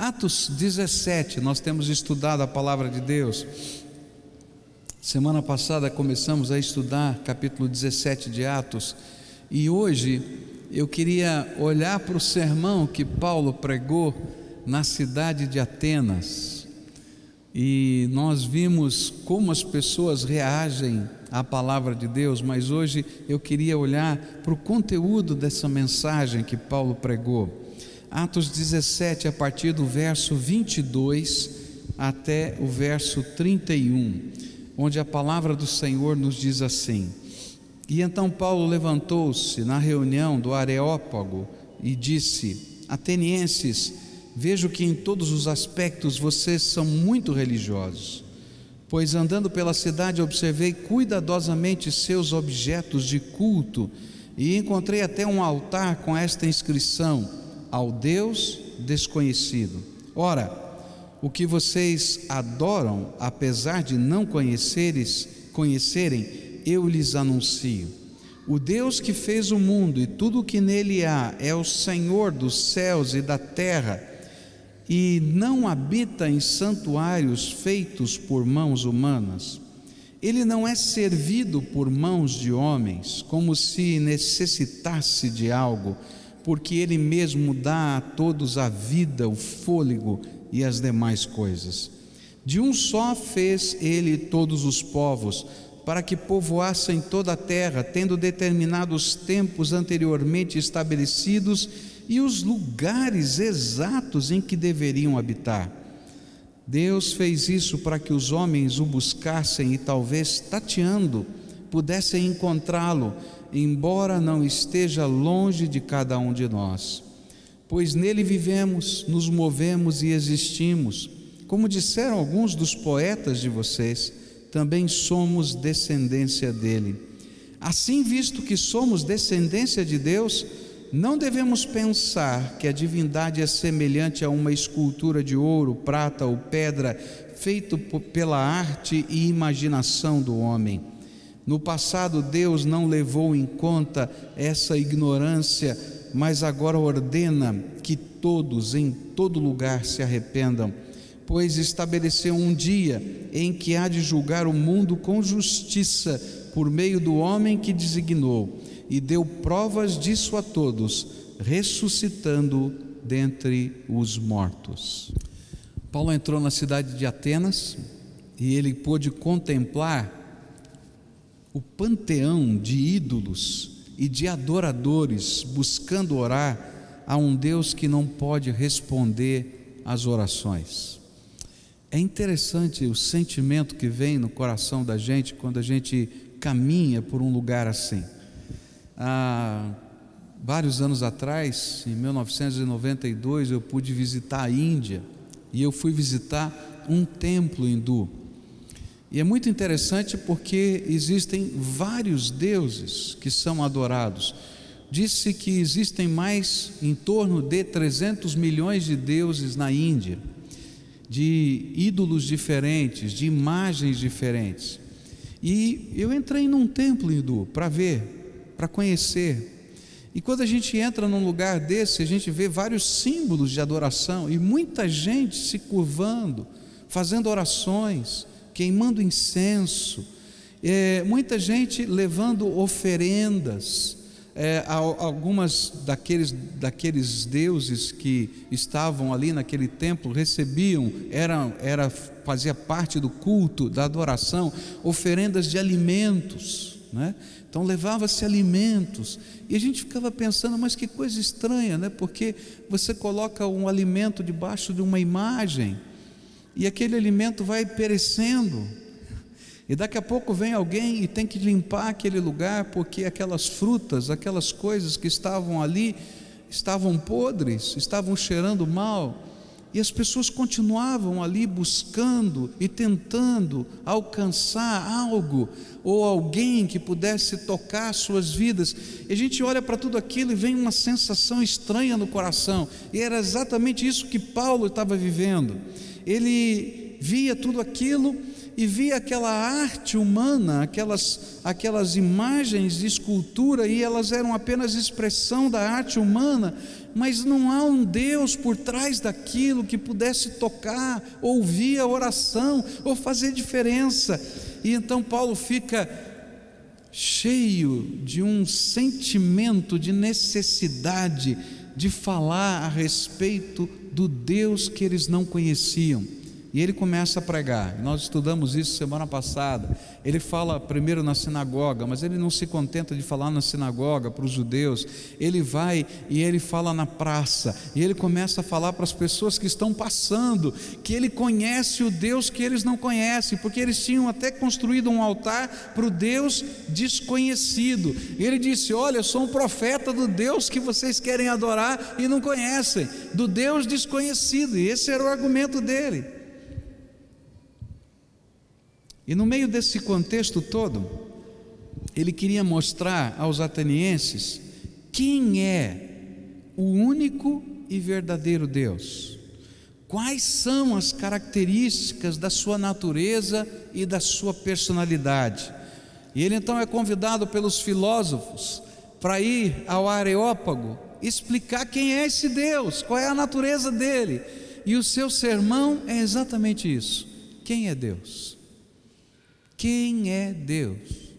Atos 17, nós temos estudado a palavra de Deus. Semana passada começamos a estudar capítulo 17 de Atos, e hoje eu queria olhar para o sermão que Paulo pregou na cidade de Atenas, e nós vimos como as pessoas reagem à palavra de Deus, mas hoje eu queria olhar para o conteúdo dessa mensagem que Paulo pregou. Atos 17, a partir do verso 22 até o verso 31, onde a palavra do Senhor nos diz assim: E então Paulo levantou-se na reunião do Areópago e disse: Atenienses, vejo que em todos os aspectos vocês são muito religiosos, pois andando pela cidade observei cuidadosamente seus objetos de culto e encontrei até um altar com esta inscrição: ao Deus desconhecido. Ora, o que vocês adoram, apesar de não conhecerem, eu lhes anuncio. O Deus que fez o mundo e tudo o que nele há é o Senhor dos céus e da terra, e não habita em santuários feitos por mãos humanas. Ele não é servido por mãos de homens, como se necessitasse de algo, porque Ele mesmo dá a todos a vida, o fôlego e as demais coisas. De um só fez Ele todos os povos, para que povoassem toda a terra, tendo determinado os tempos anteriormente estabelecidos e os lugares exatos em que deveriam habitar. Deus fez isso para que os homens o buscassem e talvez, tateando, pudessem encontrá-lo, embora não esteja longe de cada um de nós. Pois nele vivemos, nos movemos e existimos. Como disseram alguns dos poetas de vocês, também somos descendência dele. Assim, visto que somos descendência de Deus, não devemos pensar que a divindade é semelhante a uma escultura de ouro, prata ou pedra, feito pela arte e imaginação do homem. No passado Deus não levou em conta essa ignorância, mas agora ordena que todos em todo lugar se arrependam, pois estabeleceu um dia em que há de julgar o mundo com justiça por meio do homem que designou, e deu provas disso a todos, ressuscitando dentre os mortos. Paulo entrou na cidade de Atenas e ele pôde contemplar o panteão de ídolos e de adoradores buscando orar a um Deus que não pode responder às orações. É interessante o sentimento que vem no coração da gente quando a gente caminha por um lugar assim. Há vários anos atrás, em 1992, eu pude visitar a Índia e eu fui visitar um templo hindu. E é muito interessante porque existem vários deuses que são adorados. Diz-se que existem mais em torno de 300 milhões de deuses na Índia, de ídolos diferentes, de imagens diferentes. E eu entrei num templo hindu para ver, para conhecer. E quando a gente entra num lugar desse, a gente vê vários símbolos de adoração e muita gente se curvando, fazendo orações, queimando incenso, muita gente levando oferendas. Algumas daqueles deuses que estavam ali naquele templo recebiam, fazia parte do culto, da adoração, oferendas de alimentos, né? Então levava-se alimentos, e a gente ficava pensando, mas que coisa estranha, né? Porque você coloca um alimento debaixo de uma imagem, e aquele alimento vai perecendo, e daqui a pouco vem alguém e tem que limpar aquele lugar, porque aquelas frutas, aquelas coisas que estavam ali, estavam podres, estavam cheirando mal, e as pessoas continuavam ali buscando e tentando alcançar algo, ou alguém que pudesse tocar suas vidas. E a gente olha para tudo aquilo e vem uma sensação estranha no coração, e era exatamente isso que Paulo estava vivendo. Ele via tudo aquilo e via aquela arte humana, aquelas imagens de escultura, e elas eram apenas expressão da arte humana, mas não há um Deus por trás daquilo que pudesse tocar, ouvir a oração ou fazer diferença. E então Paulo fica cheio de um sentimento de necessidade de falar a respeito do Deus que eles não conheciam. E ele começa a pregar. Nós estudamos isso semana passada. Ele fala primeiro na sinagoga, mas ele não se contenta de falar na sinagoga para os judeus. Ele vai e ele fala na praça, e ele começa a falar para as pessoas que estão passando, que ele conhece o Deus que eles não conhecem, porque eles tinham até construído um altar para o Deus desconhecido. E ele disse: olha, eu sou um profeta do Deus que vocês querem adorar e não conhecem, do Deus desconhecido. E esse era o argumento dele. E no meio desse contexto todo, ele queria mostrar aos atenienses quem é o único e verdadeiro Deus, quais são as características da sua natureza e da sua personalidade. E ele então é convidado pelos filósofos para ir ao Areópago explicar quem é esse Deus, qual é a natureza dele. E o seu sermão é exatamente isso: quem é Deus? Quem é Deus?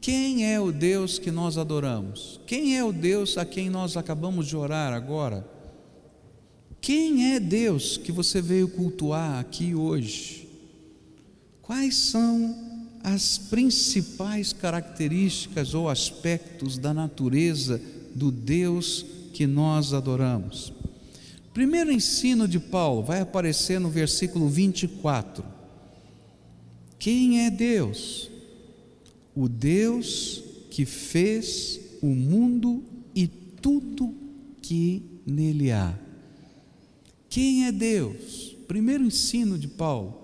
Quem é o Deus que nós adoramos? Quem é o Deus a quem nós acabamos de orar agora? Quem é Deus que você veio cultuar aqui hoje? Quais são as principais características ou aspectos da natureza do Deus que nós adoramos? O primeiro ensino de Paulo vai aparecer no versículo 24. Quem é Deus? O Deus que fez o mundo e tudo que nele há. Quem é Deus? Primeiro ensino de Paulo: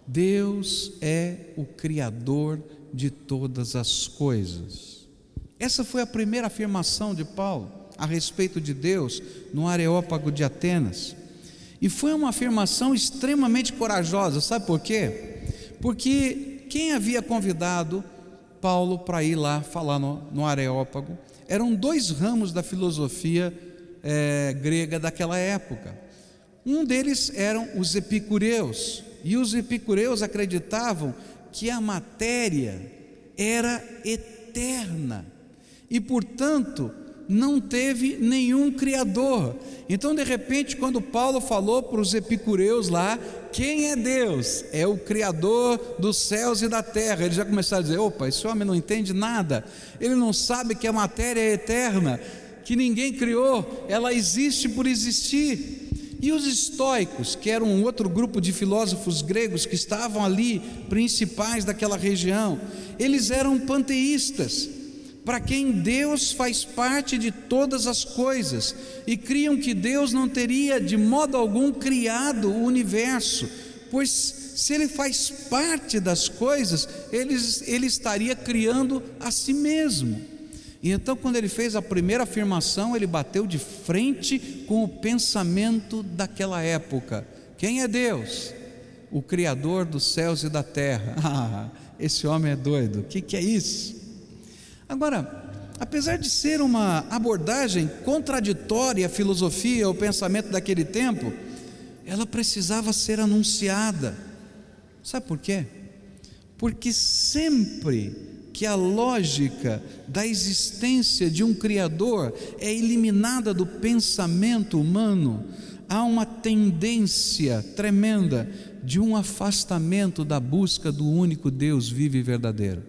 Deus é o Criador de todas as coisas. Essa foi a primeira afirmação de Paulo a respeito de Deus no Areópago de Atenas. E foi uma afirmação extremamente corajosa. Sabe por quê? Porque quem havia convidado Paulo para ir lá falar no Areópago eram dois ramos da filosofia grega daquela época. Um deles eram os epicureus, e os epicureus acreditavam que a matéria era eterna e, portanto, não teve nenhum criador. Então, de repente, quando Paulo falou para os epicureus lá, quem é Deus? É o Criador dos céus e da terra. Eles já começaram a dizer: opa, esse homem não entende nada, ele não sabe que a matéria é eterna, que ninguém criou, ela existe por existir. E os estoicos, que eram um outro grupo de filósofos gregos que estavam ali, principais daquela região, eles eram panteístas, para quem Deus faz parte de todas as coisas, e criam que Deus não teria de modo algum criado o universo, pois se Ele faz parte das coisas, Ele estaria criando a si mesmo. E então, quando ele fez a primeira afirmação, ele bateu de frente com o pensamento daquela época: quem é Deus? O Criador dos céus e da terra. Ah, esse homem é doido, o que é isso? Agora, apesar de ser uma abordagem contraditória à filosofia, ao pensamento daquele tempo, ela precisava ser anunciada. Sabe por quê? Porque sempre que a lógica da existência de um Criador é eliminada do pensamento humano, há uma tendência tremenda de um afastamento da busca do único Deus vivo e verdadeiro.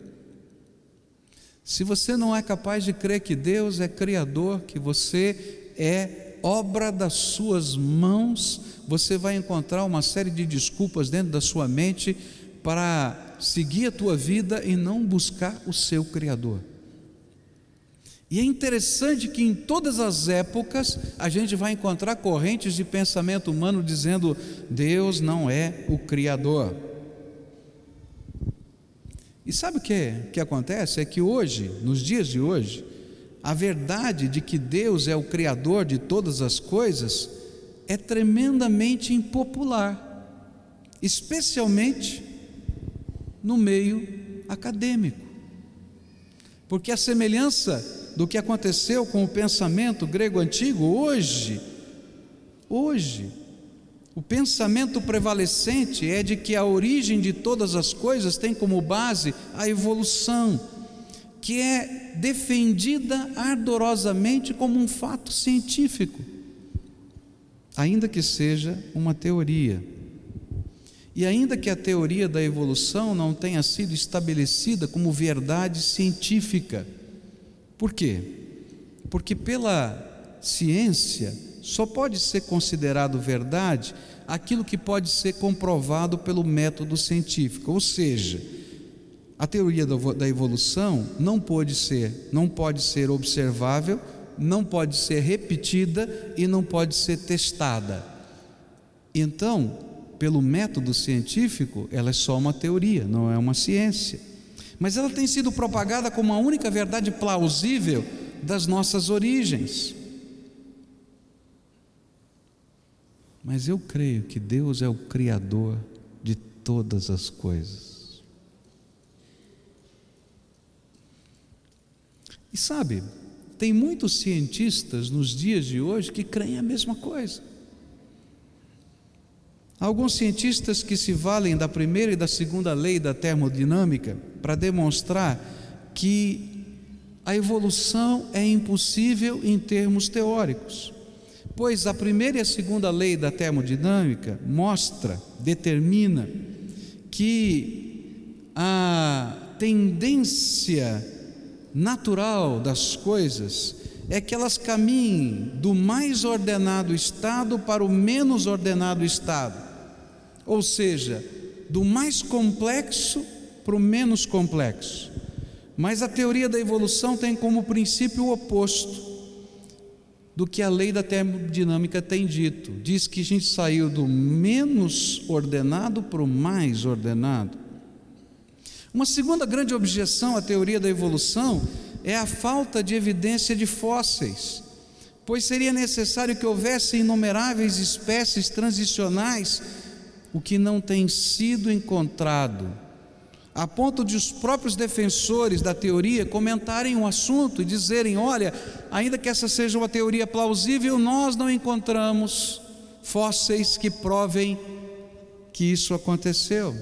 Se você não é capaz de crer que Deus é Criador, que você é obra das suas mãos, você vai encontrar uma série de desculpas dentro da sua mente para seguir a tua vida e não buscar o seu Criador. E é interessante que em todas as épocas a gente vai encontrar correntes de pensamento humano dizendo: Deus não é o Criador. E sabe o que acontece? É que hoje, nos dias de hoje, a verdade de que Deus é o Criador de todas as coisas é tremendamente impopular, especialmente no meio acadêmico. Porque a semelhança do que aconteceu com o pensamento grego antigo, hoje, o pensamento prevalecente é de que a origem de todas as coisas tem como base a evolução, que é defendida ardorosamente como um fato científico, ainda que seja uma teoria. E ainda que a teoria da evolução não tenha sido estabelecida como verdade científica. Por quê? Porque pela ciência só pode ser considerado verdade aquilo que pode ser comprovado pelo método científico. Ou seja, a teoria da evolução não pode ser observável, não pode ser repetida e não pode ser testada. Então, pelo método científico, ela é só uma teoria, não é uma ciência. Mas ela tem sido propagada como a única verdade plausível das nossas origens. Mas eu creio que Deus é o Criador de todas as coisas. E sabe, tem muitos cientistas nos dias de hoje que creem a mesma coisa. Alguns cientistas que se valem da primeira e da segunda lei da termodinâmica para demonstrar que a evolução é impossível em termos teóricos, pois a primeira e a segunda lei da termodinâmica determina que a tendência natural das coisas é que elas caminhem do mais ordenado estado para o menos ordenado estado, ou seja, do mais complexo para o menos complexo. Mas a teoria da evolução tem como princípio o oposto do que a lei da termodinâmica tem dito. Diz que a gente saiu do menos ordenado para o mais ordenado. Uma segunda grande objeção à teoria da evolução é a falta de evidência de fósseis, pois seria necessário que houvesse inumeráveis espécies transicionais, o que não tem sido encontrado, a ponto de os próprios defensores da teoria comentarem o assunto e dizerem: olha, ainda que essa seja uma teoria plausível, nós não encontramos fósseis que provem que isso aconteceu.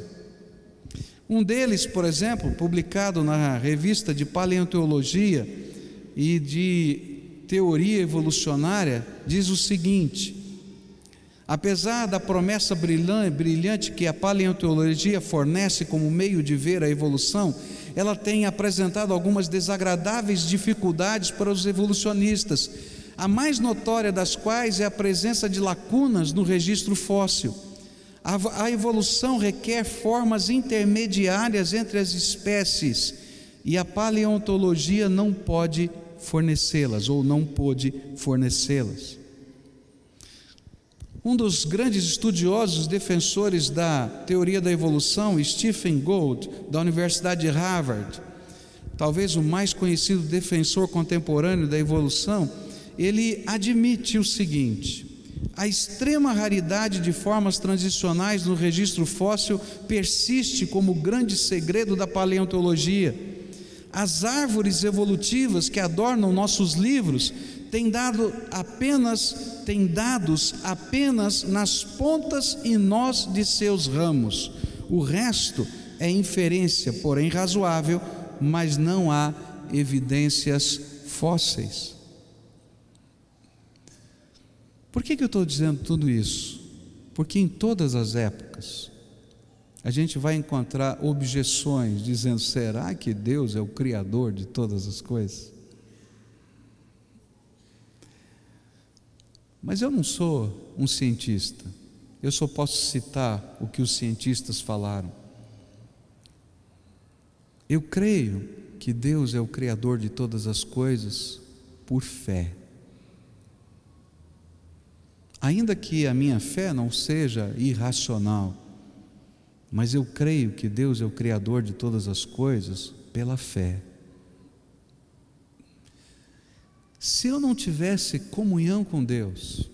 Um deles, por exemplo, publicado na revista de Paleontologia e de Teoria Evolucionária, diz o seguinte: apesar da promessa brilhante que a paleontologia fornece como meio de ver a evolução, ela tem apresentado algumas desagradáveis dificuldades para os evolucionistas, a mais notória das quais é a presença de lacunas no registro fóssil. A evolução requer formas intermediárias entre as espécies e a paleontologia não pode fornecê-las, ou não pôde fornecê-las. Um dos grandes estudiosos defensores da teoria da evolução, Stephen Gould, da Universidade de Harvard, talvez o mais conhecido defensor contemporâneo da evolução, ele admite o seguinte: a extrema raridade de formas transicionais no registro fóssil persiste como grande segredo da paleontologia. As árvores evolutivas que adornam nossos livros têm dados apenas nas pontas e nós de seus ramos. O resto é inferência, porém razoável, mas não há evidências fósseis. Por que eu estou dizendo tudo isso? Porque em todas as épocas a gente vai encontrar objeções dizendo: será que Deus é o Criador de todas as coisas? Mas eu não sou um cientista, eu só posso citar o que os cientistas falaram. Eu creio que Deus é o Criador de todas as coisas por fé. Ainda que a minha fé não seja irracional, mas eu creio que Deus é o Criador de todas as coisas pela fé. Se eu não tivesse comunhão com Deus,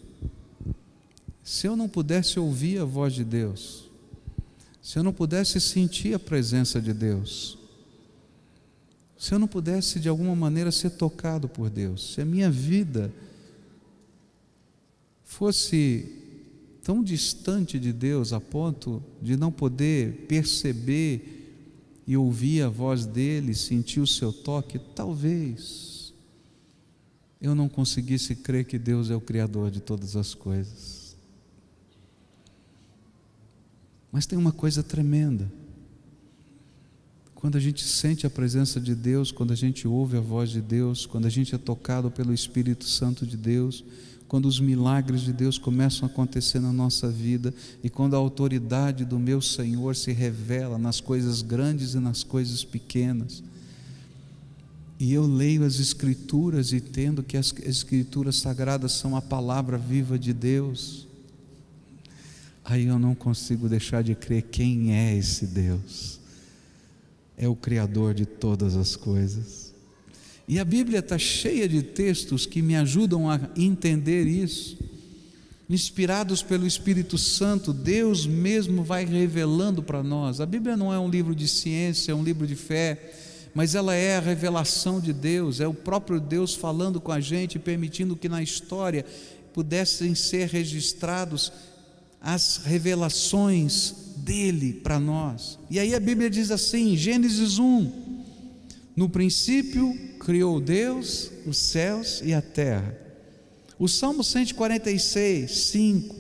se eu não pudesse ouvir a voz de Deus, se eu não pudesse sentir a presença de Deus, se eu não pudesse de alguma maneira ser tocado por Deus, se a minha vida fosse tão distante de Deus a ponto de não poder perceber e ouvir a voz dele, sentir o seu toque, talvez eu não conseguisse crer que Deus é o Criador de todas as coisas. Mas tem uma coisa tremenda: quando a gente sente a presença de Deus, quando a gente ouve a voz de Deus, quando a gente é tocado pelo Espírito Santo de Deus, quando os milagres de Deus começam a acontecer na nossa vida, e quando a autoridade do meu Senhor se revela nas coisas grandes e nas coisas pequenas, e eu leio as Escrituras e entendo que as Escrituras sagradas são a palavra viva de Deus, aí eu não consigo deixar de crer quem é esse Deus. É o Criador de todas as coisas. E a Bíblia está cheia de textos que me ajudam a entender isso. Inspirados pelo Espírito Santo, Deus mesmo vai revelando para nós. A Bíblia não é um livro de ciência, é um livro de fé, mas ela é a revelação de Deus, é o próprio Deus falando com a gente, permitindo que na história pudessem ser registrados as revelações dele para nós. E aí a Bíblia diz assim, Gênesis 1: no princípio criou Deus os céus e a terra. O Salmo 146, 5: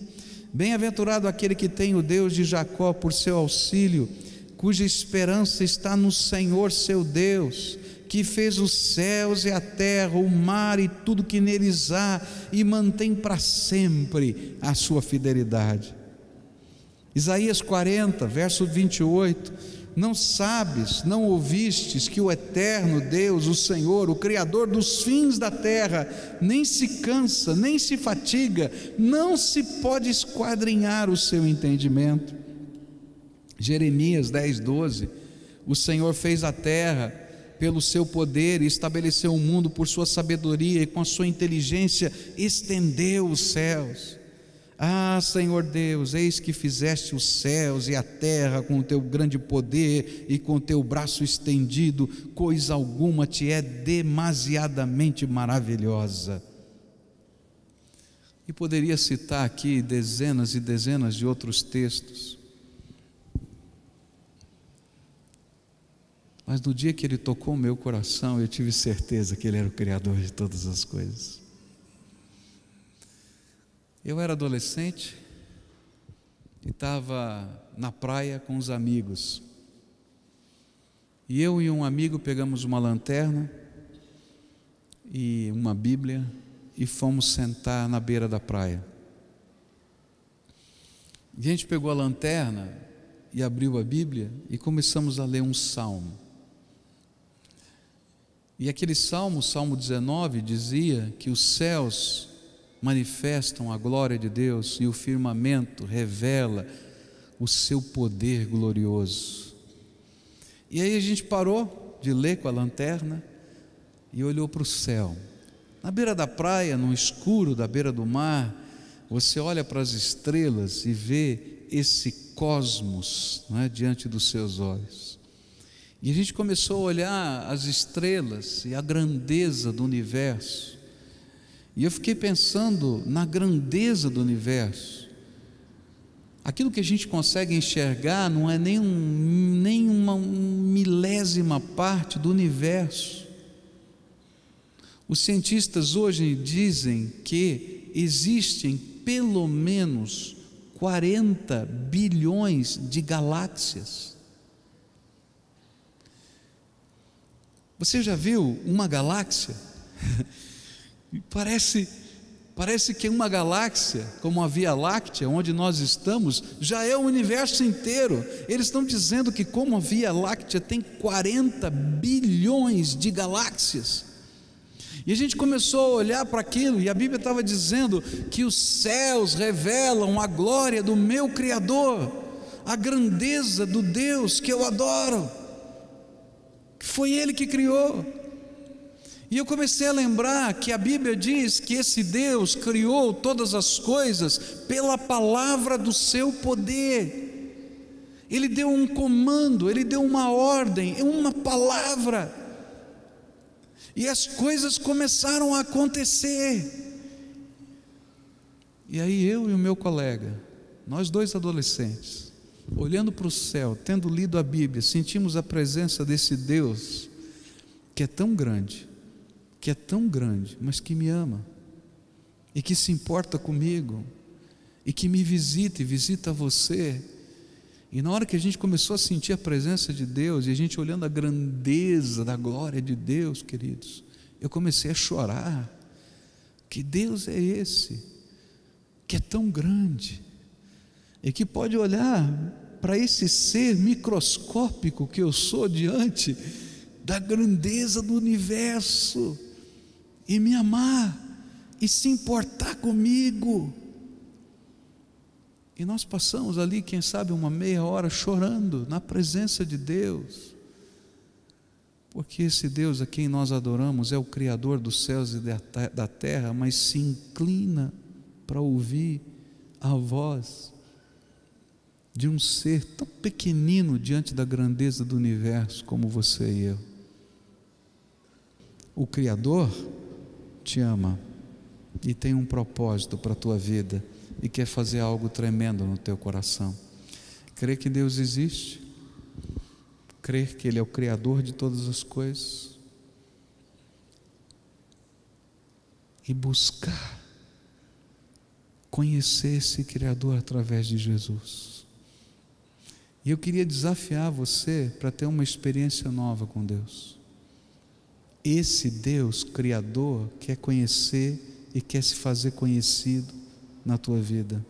bem-aventurado aquele que tem o Deus de Jacó por seu auxílio, cuja esperança está no Senhor seu Deus, que fez os céus e a terra, o mar e tudo que neles há, e mantém para sempre a sua fidelidade. Isaías 40, verso 28: não sabes, não ouvistes que o eterno Deus, o Senhor, o Criador dos fins da terra, nem se cansa, nem se fatiga, não se pode esquadrinhar o seu entendimento. Jeremias 10, 12: o Senhor fez a terra pelo seu poder e estabeleceu o mundo por sua sabedoria, e com a sua inteligência estendeu os céus. Ah, Senhor Deus, eis que fizeste os céus e a terra com o teu grande poder e com o teu braço estendido, coisa alguma te é demasiadamente maravilhosa. E poderia citar aqui dezenas e dezenas de outros textos, mas no dia que ele tocou o meu coração, eu tive certeza que ele era o Criador de todas as coisas. Eu era adolescente e estava na praia com os amigos, e eu e um amigo pegamos uma lanterna e uma Bíblia e fomos sentar na beira da praia. A gente pegou a lanterna e abriu a Bíblia e começamos a ler um salmo. E aquele salmo, o Salmo 19, dizia que os céus manifestam a glória de Deus e o firmamento revela o seu poder glorioso. E aí a gente parou de ler com a lanterna e olhou para o céu. Na beira da praia, no escuro da beira do mar, você olha para as estrelas e vê esse cosmos, não é, diante dos seus olhos. E a gente começou a olhar as estrelas e a grandeza do universo. E eu fiquei pensando na grandeza do universo. Aquilo que a gente consegue enxergar não é nem uma milésima parte do universo. Os cientistas hoje dizem que existem pelo menos 40 bilhões de galáxias. Você já viu uma galáxia? Parece que uma galáxia, como a Via Láctea, onde nós estamos, já é o universo inteiro. Eles estão dizendo que, como a Via Láctea tem 40 bilhões de galáxias. E a gente começou a olhar para aquilo, e a Bíblia estava dizendo que os céus revelam a glória do meu Criador, a grandeza do Deus que eu adoro, que foi Ele que criou. E eu comecei a lembrar que a Bíblia diz que esse Deus criou todas as coisas pela palavra do seu poder. Ele deu um comando, Ele deu uma ordem, uma palavra, e as coisas começaram a acontecer. E aí eu e o meu colega, nós dois adolescentes, olhando para o céu, tendo lido a Bíblia, sentimos a presença desse Deus que é tão grande, mas que me ama, e que se importa comigo, e que me visita e visita você. E na hora que a gente começou a sentir a presença de Deus, e a gente olhando a grandeza da glória de Deus, queridos, eu comecei a chorar. Que Deus é esse, que é tão grande, e que pode olhar para esse ser microscópico que eu sou diante da grandeza do universo, e me amar, e se importar comigo. E nós passamos ali, quem sabe, uma meia hora chorando na presença de Deus, porque esse Deus a quem nós adoramos é o Criador dos céus e da terra, mas se inclina para ouvir a voz de um ser tão pequenino diante da grandeza do universo como você e eu. O Criador te ama e tem um propósito para a tua vida, e quer fazer algo tremendo no teu coração. Crer que Deus existe, crer que Ele é o Criador de todas as coisas, e buscar conhecer esse Criador através de Jesus. E eu queria desafiar você para ter uma experiência nova com Deus. Esse Deus Criador quer conhecer e quer se fazer conhecido na tua vida.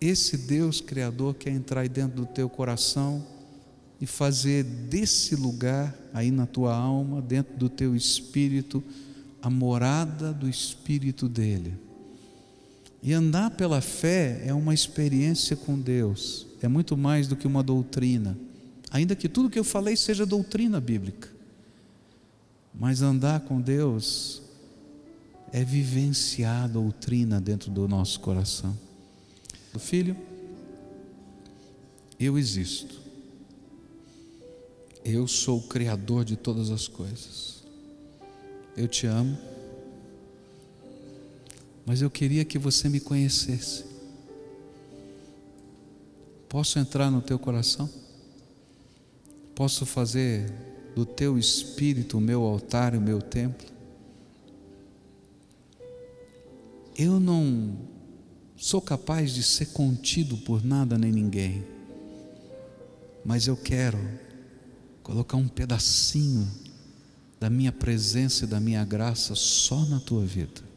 Esse Deus Criador quer entrar aí dentro do teu coração e fazer desse lugar aí na tua alma, dentro do teu espírito, a morada do Espírito dele. E andar pela fé é uma experiência com Deus, é muito mais do que uma doutrina, ainda que tudo que eu falei seja doutrina bíblica. Mas andar com Deus é vivenciar a doutrina dentro do nosso coração. Filho, eu existo, eu sou o Criador de todas as coisas, eu te amo, mas eu queria que você me conhecesse. Posso entrar no teu coração? Posso fazer do teu espírito o meu altar e o meu templo? Eu não sou capaz de ser contido por nada nem ninguém, mas eu quero colocar um pedacinho da minha presença e da minha graça só na tua vida.